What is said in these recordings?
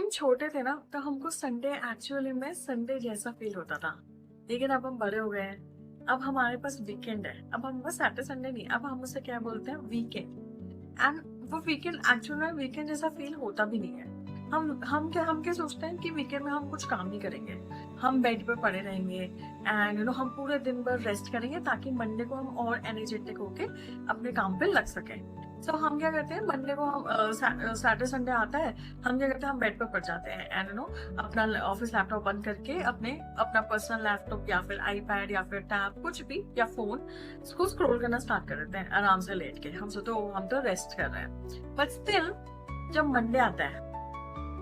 हम छोटे थे ना तो हमको संडे एक्चुअली में संडे जैसा फील होता था। लेकिन अब हम बड़े हो गए हैं। अब हमारे पास वीकेंड है। अब हम बस सैटरडे संडे नहीं, अब हम उसे क्या बोलते हैं, वीकेंड। एंड वो वीकेंड एक्चुअल में वीकेंड जैसा फील होता भी नहीं है। हम क्या सोचते हैं कि वीकेंड में हम कुछ काम नहीं करेंगे, हम बेड पे पड़े रहेंगे एंड हम पूरे दिन भर रेस्ट करेंगे ताकि मंडे को हम और एनर्जेटिक होके अपने काम पे लग सके। तो हम क्या करते हैं, मंडे को हम सैटरडे संडे आता है, हम क्या करते हैं, हम बेड पे पड़ जाते हैं एंड अपना ऑफिस लैपटॉप बंद करके अपना पर्सनल लैपटॉप या फिर आईपैड या फिर टैब कुछ भी या फोन उसको स्क्रॉल करना स्टार्ट कर देते हैं आराम से लेट के। हम तो रेस्ट कर रहे हैं, बट स्टिल जब मंडे आता है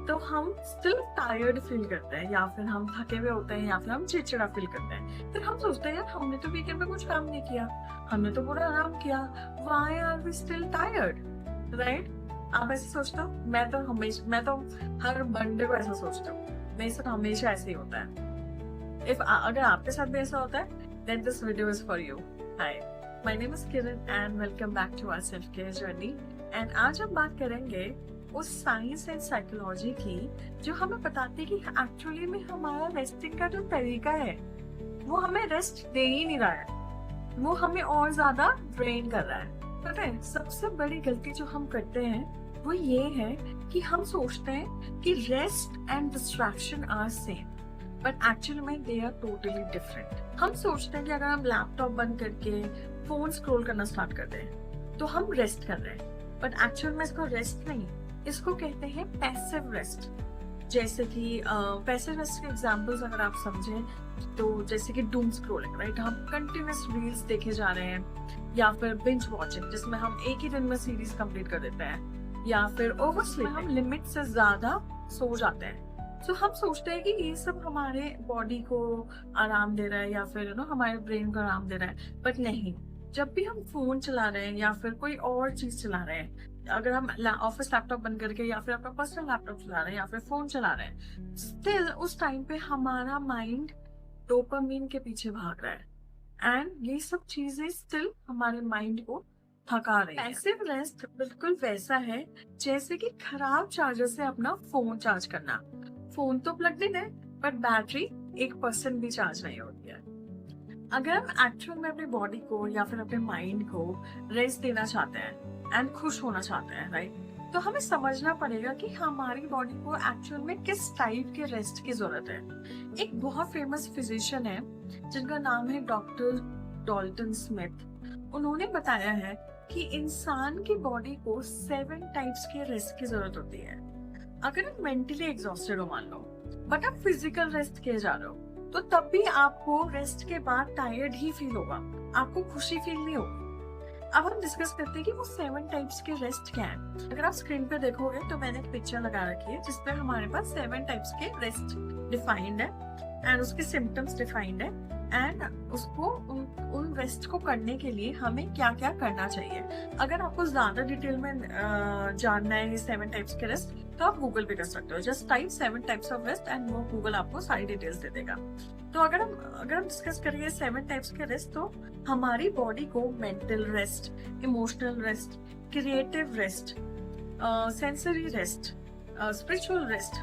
तो हम स्टिल टायर्ड फील करते हैं, या फिर हम थके हुए होते हैं, या फिर हम चिड़चिड़ा फील करते हैं। फिर हम सोचते हैं यार हमने तो वीकेंड पे कुछ काम नहीं किया, हमने तो पूरा आराम किया, why are we still tired, right? आप ऐसे सोचते हो? मैं तो हर मंडे को ऐसा सोचती हूँ। मेरे साथ हमेशा ऐसे ही होता है। अगर आपके साथ भी ऐसा होता है, then this video is for you. Hi, my name is Kiran and welcome back to our self-care journey. And आज हम बात करेंगे उस साइंस एंड साइकोलॉजी की जो हमें बताती है कि एक्चुअली में हमारा रेस्टिंग का जो तरीका है वो हमें रेस्ट दे ही नहीं रहा है, वो हमें और ज्यादा ड्रेन कर रहा है। पता है सबसे बड़ी गलती जो हम करते हैं वो ये है कि हम सोचते हैं कि rest and distraction are same, but actually में दे आर टोटली डिफरेंट। हम सोचते हैं कि अगर हम लैपटॉप बंद करके फोन स्क्रॉल करना स्टार्ट कर दें तो हम रेस्ट कर रहे हैं, बट एक्चुअल में इसको रेस्ट नहीं, इसको कहते हैं पैसिव रेस्ट। जैसे कि पैसिव रेस्ट के एग्जांपल्स अगर आप समझें तो जैसे कि डूम स्क्रॉलिंग, राइट? हम कंटिन्यूअस रील्स देखे जा रहे हैं, या फिर बिंज वॉचिंग जिसमें हम एक ही दिन में सीरीज कंप्लीट कर देते हैं, या फिर ओवर स्लीपिंग, हम लिमिट से ज्यादा सो जाते हैं। तो हम सोचते हैं कि ये सब हमारे बॉडी को आराम दे रहा है या फिर हमारे ब्रेन को आराम दे रहा है, बट नहीं। जब भी हम फोन चला रहे हैं या फिर कोई और चीज चला रहे हैं, अगर हम ऑफिस लैपटॉप बंद करके या फिर अपना पर्सनल लैपटॉप चला रहे हैं या फिर फोन चला रहे हैं, स्टिल उस टाइम पे हमारा माइंड डोपामिन के पीछे भाग रहा है एंड ये सब चीजें स्टिल हमारे माइंड को थका रही है। पैसिव रेस्ट बिल्कुल वैसा है जैसे कि खराब चार्जर से अपना फोन चार्ज करना। फोन तो प्लग इन है बट बैटरी 1% भी चार्ज नहीं होती है। अगर हम एक्चुअल में अपनी बॉडी को या फिर अपने माइंड को रेस्ट देना चाहते हैं एंड खुश होना चाहते हैं, राइट, तो हमें समझना पड़ेगा कि हमारी बॉडी को एक्चुअल में किस टाइप के रेस्ट की जरूरत है। एक बहुत फेमस फिजिशियन है जिनका नाम है डॉक्टर डॉल्टन स्मिथ। उन्होंने बताया है कि इंसान की बॉडी को 7 टाइप्स के रेस्ट की जरूरत होती है। अगर आप मेंटली एग्जॉस्टेड हो मान लो, बट आप फिजिकल रेस्ट किए जा रहे हो, तो तब भी आपको रेस्ट के बाद टायर्ड ही फील होगा, आपको खुशी फील नहीं होगी। अब हम डिस्कस करते हैं कि वो 7 टाइप्स के रेस्ट क्या है। अगर आप स्क्रीन पे देखोगे तो मैंने एक पिक्चर लगा रखी है जिसपे हमारे पास 7 टाइप्स के रेस्ट डिफाइंड है एंड उसके सिम्टम्स डिफाइंड है एंड उसको उन रेस्ट को करने के लिए हमें क्या क्या करना चाहिए। अगर आपको ज्यादा डिटेल में जानना है ये 7 टाइप्स के रेस्ट तो आप गूगल पे कर सकते हो, just type 7 types of rest and वो गूगल आपको सारी डिटेल्स दे देगा। तो अगर हम डिस्कस करेंगे 7 टाइप्स के रेस्ट, तो हमारी बॉडी को mental rest, emotional rest, creative rest, sensory rest, spiritual rest,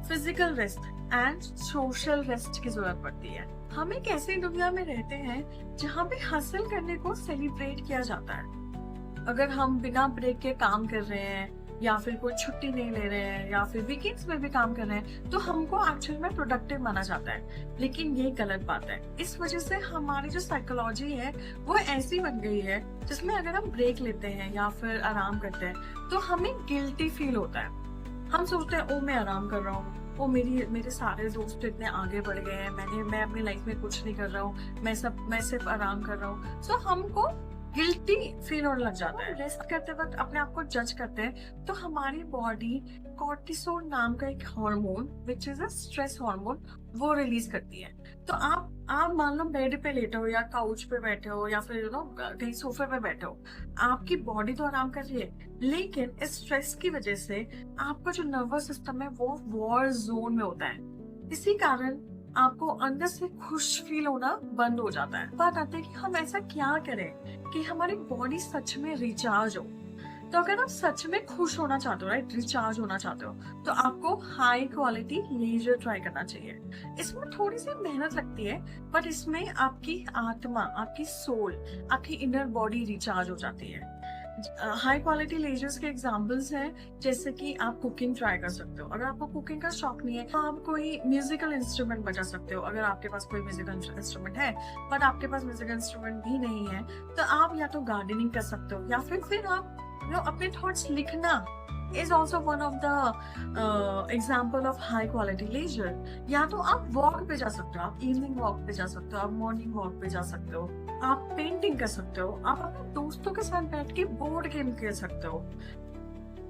physical rest and social rest की जरूरत पड़ती है। हम एक ऐसी दुनिया में रहते हैं जहाँ पे हासिल करने को सेलिब्रेट किया जाता है। अगर हम बिना ब्रेक के काम कर रहे हैं या फिर कोई छुट्टी नहीं ले रहे हैं या फिर वीकेंड्स में भी काम कर रहे हैं तो हमको एक्चुअल में प्रोडक्टिव माना जाता है, लेकिन ये गलत बात है। इस वजह से हमारी जो साइकोलॉजी है वो ऐसी बन गई है जिसमें अगर हम ब्रेक लेते हैं या फिर आराम करते हैं तो हमें गिल्टी फील होता है। हम सोचते हैं ओ मैं आराम कर रहा हूँ, वो मेरे सारे दोस्त इतने आगे बढ़ गए हैं, मैं अपनी लाइफ में कुछ नहीं कर रहा हूँ, मैं सिर्फ आराम कर रहा हूँ। सो हमको गिल्टी फील होने लग जाता है। रेस्ट करते वक्त अपने आप को जज करते हैं तो हमारी बॉडी कॉर्टिसोल नाम का एक hormone which is a stress hormone वो रिलीज करती है। तो आप मान लो बेड पे लेटे हो या काउच पे बैठे हो या फिर कहीं सोफे पे बैठे हो, आपकी बॉडी तो आराम कर रही है, लेकिन इस स्ट्रेस की वजह से आपका जो नर्वस सिस्टम है वो वॉर जोन में होता है। इसी कारण आपको अंदर से खुश फील होना बंद हो जाता है। बात आती है कि हम ऐसा क्या करें कि हमारी बॉडी सच में रिचार्ज हो। तो अगर आप सच में खुश होना चाहते हो, राइट, रिचार्ज होना चाहते हो, तो आपको हाई क्वालिटी लेजर ट्राई करना चाहिए। इसमें थोड़ी सी मेहनत लगती है, बट इसमें आपकी आत्मा, आपकी सोल, आपकी इनर बॉडी रिचार्ज हो जाती है। हाई क्वालिटी लेजर्स के एग्जांपल्स हैं, जैसे कि आप कुकिंग ट्राई कर सकते हो। अगर आपको कुकिंग का शौक नहीं है तो आप कोई म्यूजिकल इंस्ट्रूमेंट बजा सकते हो। अगर आपके पास कोई म्यूजिकल इंस्ट्रूमेंट है बट आपके पास म्यूजिकल इंस्ट्रूमेंट भी नहीं है, तो आप या तो गार्डनिंग कर सकते हो, या फिर आप अपने थॉट्स लिखना is also one of the example of high quality leisure। या तो आप वॉक पे जा सकते हो, आप इवनिंग वॉक पे जा सकते हो, आप मॉर्निंग वॉक पे जा सकते हो, आप पेंटिंग कर सकते हो, आप अपने दोस्तों के साथ बैठ के बोर्ड गेम खेल सकते हो।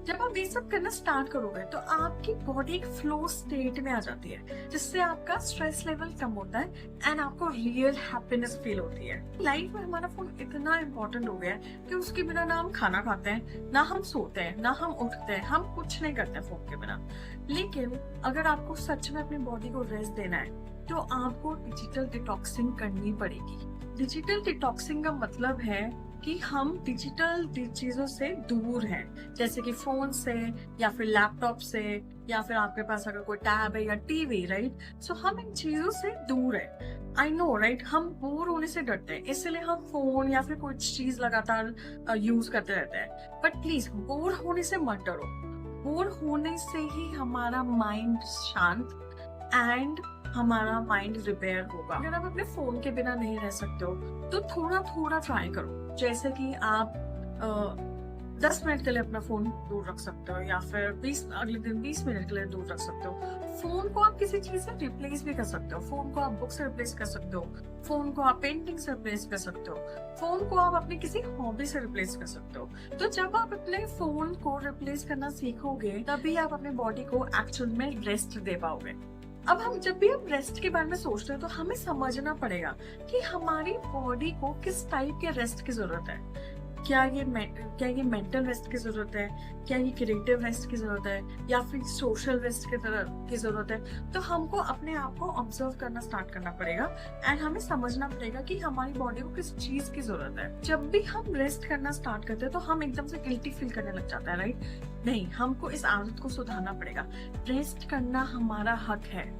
जब आप ये सब करना स्टार्ट करोगे तो आपकी बॉडी एक फ्लो स्टेट में आ जाती है, जिससे आपका स्ट्रेस लेवल कम होता है एंड आपको रियल हैप्पीनेस फील होती है। लाइफ में हमारा फोन इतना इम्पोर्टेंट हो गया है कि उसके बिना ना हम खाना खाते हैं, ना हम सोते हैं, ना हम उठते हैं, हम कुछ नहीं करते फोन के बिना। लेकिन अगर आपको सच में अपनी बॉडी को रेस्ट देना है तो आपको डिजिटल डिटॉक्सिंग करनी पड़ेगी। डिजिटल डिटॉक्सिंग का मतलब है कि हम डिजिटल चीजों से दूर हैं, जैसे कि फोन से या फिर लैपटॉप से, या फिर आपके पास अगर कोई टैब है या टीवी, राइट। सो हम इन चीजों से दूर है। आई नो, राइट, हम बोर होने से डरते हैं, इसलिए हम फोन या फिर कोई चीज लगातार यूज करते रहते हैं। बट प्लीज बोर होने से मत डरो। बोर होने से ही हमारा माइंड शांत एंड हमारा माइंड रिपेयर होगा। अगर आप अपने फोन के बिना नहीं रह सकते हो तो थोड़ा थोड़ा ट्राई करो। जैसे कि आप 10 मिनट के लिए अपना फोन दूर रख सकते हो, या फिर अगले दिन 20 मिनट के लिए दूर रख सकते हो। फोन को आप किसी चीज से रिप्लेस भी कर सकते हो। फोन को आप बुक से रिप्लेस कर सकते हो, फोन को आप पेंटिंग से रिप्लेस कर सकते हो, फोन को आप अपनी किसी हॉबी से रिप्लेस कर सकते हो। तो जब आप अपने फोन को रिप्लेस करना सीखोगे तभी आप अपने बॉडी को एक्चुअल में रेस्ट दे पाओगे। अब हम जब भी हम रेस्ट के बारे में सोचते हैं तो हमें समझना पड़ेगा कि हमारी बॉडी को किस टाइप के रेस्ट की जरूरत है। क्या ये मेंटल रेस्ट की जरूरत है, क्या ये क्रिएटिव रेस्ट की जरूरत है, या फिर सोशल रेस्ट की जरूरत है। तो हमको अपने आप को ऑब्जर्व करना स्टार्ट करना पड़ेगा एंड हमें समझना पड़ेगा कि हमारी बॉडी को किस चीज की जरूरत है। जब भी हम रेस्ट करना स्टार्ट करते हैं तो हम एकदम से गिल्टी फील करने लग जाता है, राइट। नहीं, हमको इस आदत को सुधारना पड़ेगा। रेस्ट करना हमारा हक है।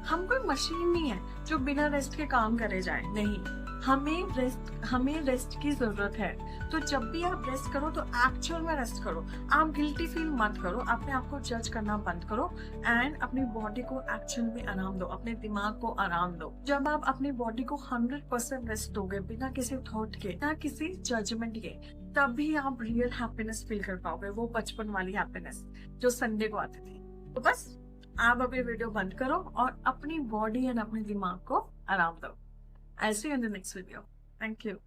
हम कोई मशीन नहीं है जो बिना रेस्ट के काम करे जाए, नहीं। हमें रेस्ट की जरूरत है। तो जब भी आप रेस्ट करो तो एक्चुअल में रेस्ट करो। आप गिल्टी फील मत करो, अपने आप को जज करना बंद करो एंड अपनी बॉडी को एक्चुअल में आराम दो, अपने दिमाग को आराम दो। जब आप अपनी बॉडी को 100% रेस्ट दोगे, बिना किसी थॉट के, बिना किसी जजमेंट के, तभी आप रियल हैप्पीनेस फील कर पाओगे, वो बचपन वाली हैप्पीनेस जो संडे को आती थी। तो बस आप अभी वीडियो बंद करो और अपनी बॉडी एंड अपने दिमाग को आराम दो। I'll see you in the next video. Thank you.